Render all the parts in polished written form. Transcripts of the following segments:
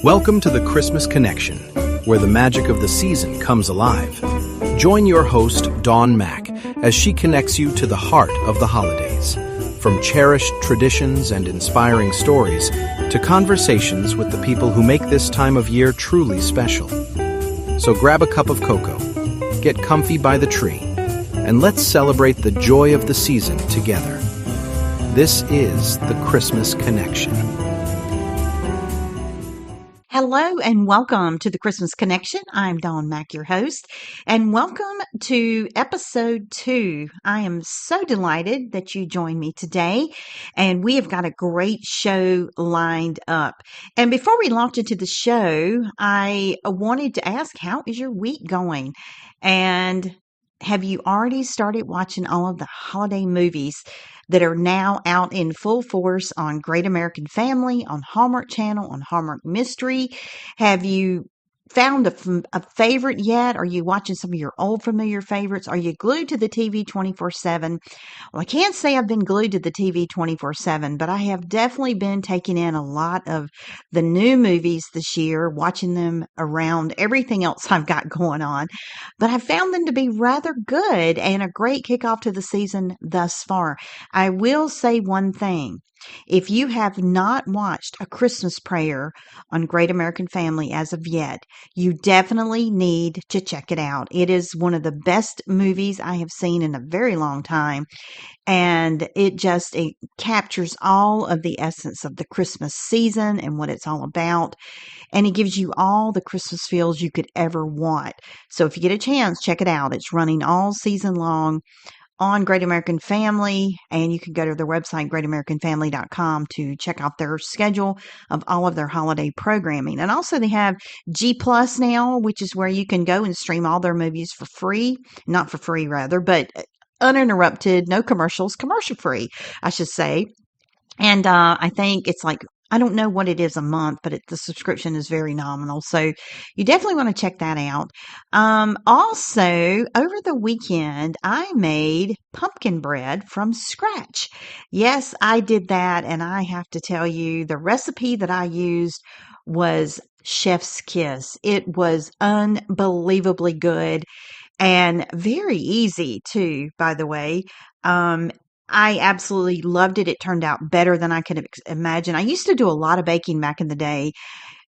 Welcome to the Christmas Connection, where the magic of the season comes alive. Join your host, Dawn Mack, as she connects you to the heart of the holidays. From cherished traditions and inspiring stories to conversations with the people who make this time of year truly special. So grab a cup of cocoa, get comfy by the tree, and let's celebrate the joy of the season together. This is the Christmas Connection. Hello and welcome to the Christmas Connection. I'm Dawn Mack, your host, and welcome to episode 2. I am so delighted that you joined me today, and we have got a great show lined up. And before we launch into the show, I wanted to ask, how is your week going? And have you already started watching all of the holiday movies that are now out in full force on Great American Family, on Hallmark Channel, on Hallmark Mystery? Have you found a favorite yet? Are you watching some of your old familiar favorites? Are you glued to the TV 24/7? Well, I can't say I've been glued to the TV 24/7, but I have definitely been taking in a lot of the new movies this year, watching them around everything else I've got going on. But I found them to be rather good and a great kickoff to the season thus far. I will say one thing. If you have not watched A Christmas Prayer on Great American Family as of yet, you definitely need to check it out. It is one of the best movies I have seen in a very long time, and it captures all of the essence of the Christmas season and what it's all about, and it gives you all the Christmas feels you could ever want. So if you get a chance, check it out. It's running all season long on Great American Family, and you can go to their website, greatamericanfamily.com, to check out their schedule of all of their holiday programming. And also they have G Plus now, which is where you can go and stream all their movies for free. Not for free, rather, but uninterrupted, no commercials, commercial free, I should say. And I think it's like, I don't know what it is a month, but the subscription is very nominal. So you definitely want to check that out. Also, over the weekend, I made pumpkin bread from scratch. Yes, I did that. And I have to tell you, the recipe that I used was chef's kiss. It was unbelievably good and very easy too, by the way. I absolutely loved it. It turned out better than I could imagine. I used to do a lot of baking back in the day,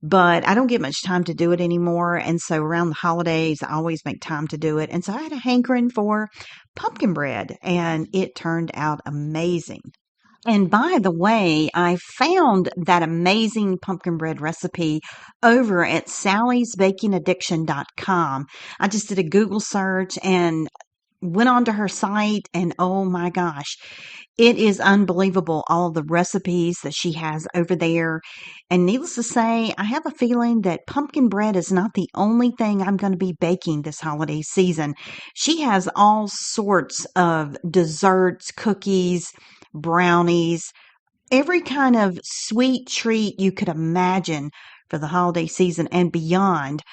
but I don't get much time to do it anymore. And so around the holidays, I always make time to do it. And so I had a hankering for pumpkin bread, and it turned out amazing. And by the way, I found that amazing pumpkin bread recipe over at sallysbakingaddiction.com. I just did a Google search and went onto her site, and oh my gosh, it is unbelievable, all of the recipes that she has over there. And needless to say, I have a feeling that pumpkin bread is not the only thing I'm going to be baking this holiday season. She has all sorts of desserts, cookies, brownies, every kind of sweet treat you could imagine for the holiday season and beyond.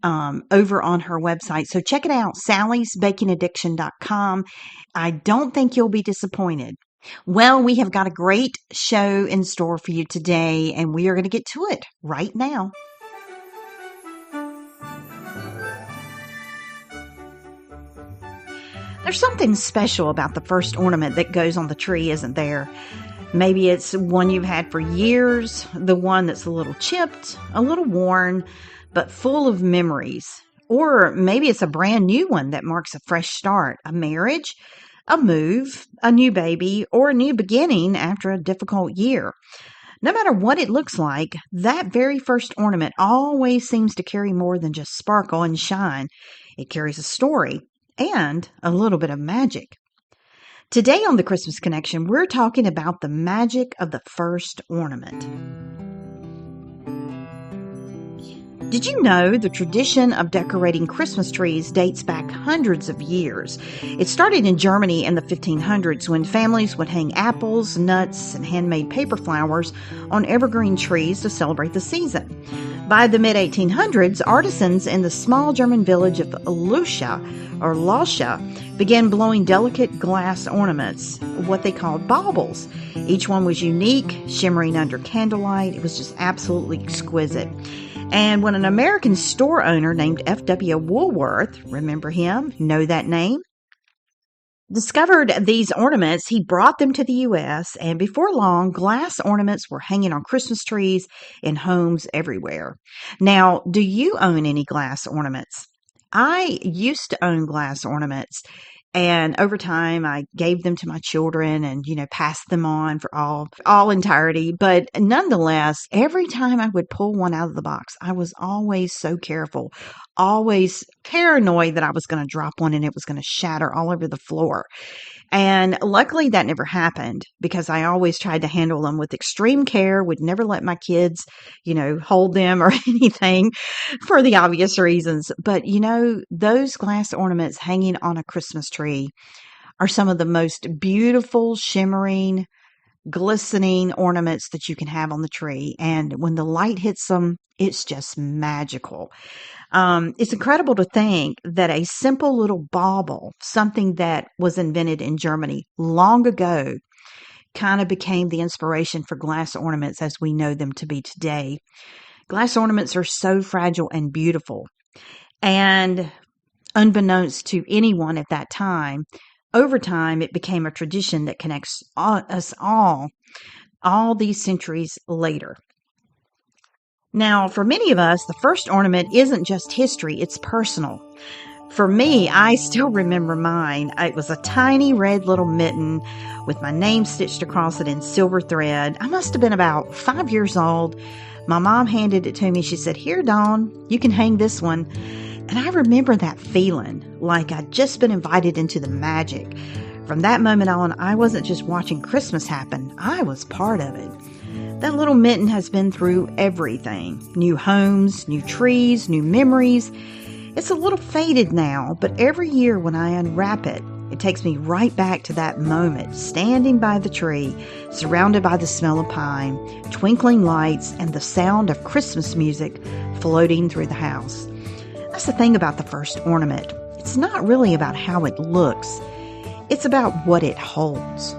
Over on her website. So check it out, sallysbakingaddiction.com. I don't think you'll be disappointed. Well, we have got a great show in store for you today, and we are going to get to it right now. There's something special about the first ornament that goes on the tree, isn't there? Maybe it's one you've had for years, the one that's a little chipped, a little worn, but full of memories. Or maybe it's a brand new one that marks a fresh start, a marriage, a move, a new baby, or a new beginning after a difficult year. No matter what it looks like, that very first ornament always seems to carry more than just sparkle and shine. It carries a story and a little bit of magic. Today on the Christmas Connection, we're talking about the magic of the first ornament. Did you know the tradition of decorating Christmas trees dates back hundreds of years? It started in Germany in the 1500s when families would hang apples, nuts, and handmade paper flowers on evergreen trees to celebrate the season. By the mid-1800s, artisans in the small German village of Lusha began blowing delicate glass ornaments, what they called baubles. Each one was unique, shimmering under candlelight. It was just absolutely exquisite. And when an American store owner named F.W. Woolworth, remember him, know that name, discovered these ornaments, he brought them to the U.S., and before long, glass ornaments were hanging on Christmas trees in homes everywhere. Now, do you own any glass ornaments? I used to own glass ornaments, and over time I gave them to my children and, passed them on for all entirety. But nonetheless, every time I would pull one out of the box, I was always so careful, always paranoid that I was going to drop one and it was going to shatter all over the floor. And luckily that never happened because I always tried to handle them with extreme care, would never let my kids, hold them or anything for the obvious reasons. But, those glass ornaments hanging on a Christmas tree are some of the most beautiful, shimmering, glistening ornaments that you can have on the tree. And when the light hits them, it's just magical. It's incredible to think that a simple little bauble, something that was invented in Germany long ago, kind of became the inspiration for glass ornaments as we know them to be today. Glass ornaments are so fragile and beautiful. And unbeknownst to anyone at that time, over time, it became a tradition that connects us all these centuries later. Now, for many of us, the first ornament isn't just history, it's personal. For me, I still remember mine. It was a tiny red little mitten with my name stitched across it in silver thread. I must have been about 5 years old. My mom handed it to me. She said, "Here, Dawn, you can hang this one." And I remember that feeling like I'd just been invited into the magic. From that moment on, I wasn't just watching Christmas happen, I was part of it. That little mitten has been through everything. New homes, new trees, new memories. It's a little faded now, but every year when I unwrap it, it takes me right back to that moment, standing by the tree, surrounded by the smell of pine, twinkling lights, and the sound of Christmas music floating through the house. That's the thing about the first ornament. It's not really about how it looks. It's about what it holds.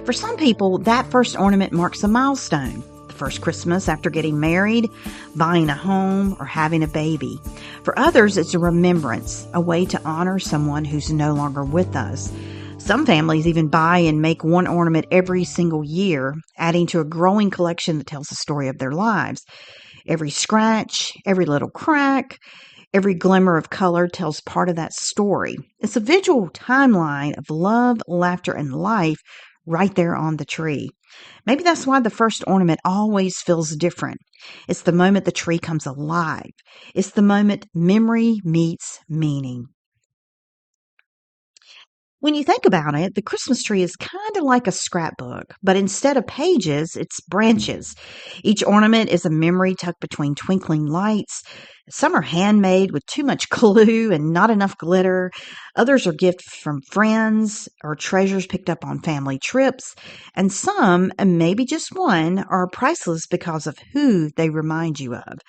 For some people, that first ornament marks a milestone. The first Christmas after getting married, buying a home, or having a baby. For others, it's a remembrance, a way to honor someone who's no longer with us. Some families even buy and make one ornament every single year, adding to a growing collection that tells the story of their lives. Every scratch, every little crack, every glimmer of color tells part of that story. It's a visual timeline of love, laughter, and life right there on the tree. Maybe that's why the first ornament always feels different. It's the moment the tree comes alive. It's the moment memory meets meaning. When you think about it, the Christmas tree is kind of like a scrapbook, but instead of pages, it's branches. Each ornament is a memory tucked between twinkling lights. Some are handmade with too much glue and not enough glitter. Others are gifts from friends or treasures picked up on family trips. And some, and maybe just one, are priceless because of who they remind you of.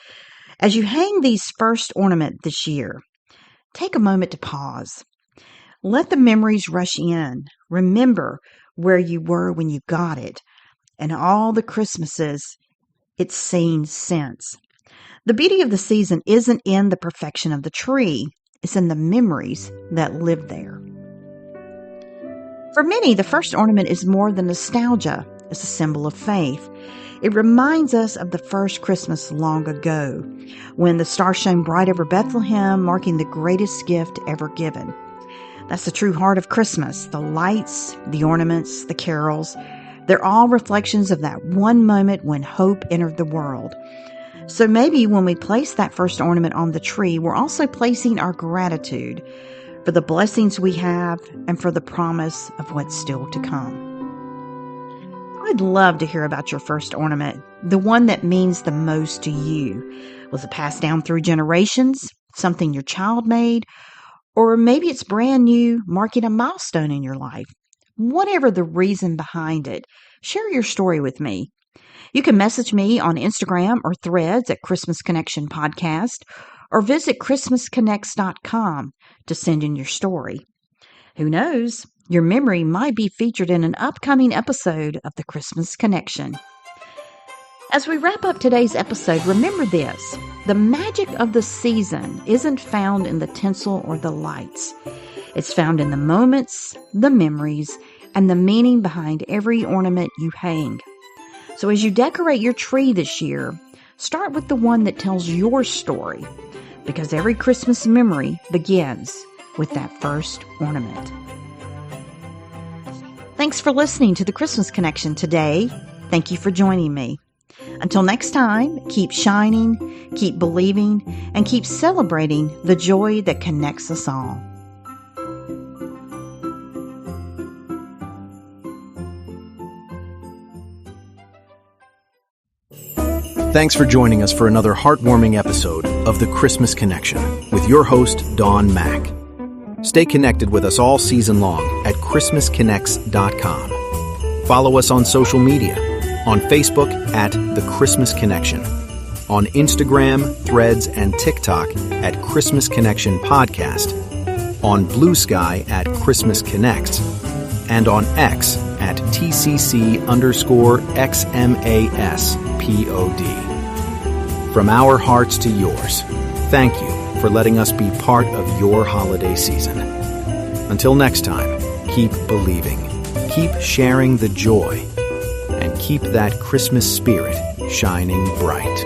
As you hang these first ornament this year, take a moment to pause. Let the memories rush in. Remember where you were when you got it and all the Christmases it's seen since. The beauty of the season isn't in the perfection of the tree. It's in the memories that live there. For many, the first ornament is more than nostalgia. It's a symbol of faith. It reminds us of the first Christmas long ago, when the star shone bright over Bethlehem, marking the greatest gift ever given. That's the true heart of Christmas. The lights, the ornaments, the carols, they're all reflections of that one moment when hope entered the world. So maybe when we place that first ornament on the tree, we're also placing our gratitude for the blessings we have and for the promise of what's still to come. I'd love to hear about your first ornament, the one that means the most to you. Was it passed down through generations, something your child made? Or maybe it's brand new, marking a milestone in your life. Whatever the reason behind it, share your story with me. You can message me on Instagram or Threads at Christmas Connection Podcast, or visit ChristmasConnects.com to send in your story. Who knows? Your memory might be featured in an upcoming episode of the Christmas Connection. As we wrap up today's episode, remember this. The magic of the season isn't found in the tinsel or the lights. It's found in the moments, the memories, and the meaning behind every ornament you hang. So as you decorate your tree this year, start with the one that tells your story, because every Christmas memory begins with that first ornament. Thanks for listening to the Christmas Connection today. Thank you for joining me. Until next time, keep shining, keep believing, and keep celebrating the joy that connects us all. Thanks for joining us for another heartwarming episode of The Christmas Connection with your host, Dawn Mack. Stay connected with us all season long at ChristmasConnects.com. Follow us on social media. On Facebook at The Christmas Connection, on Instagram, Threads, and TikTok at Christmas Connection Podcast, on Blue Sky at Christmas Connects, and on X at TCC_XMASPOD. From our hearts to yours, thank you for letting us be part of your holiday season. Until next time, keep believing, keep sharing the joy, and keep that Christmas spirit shining bright.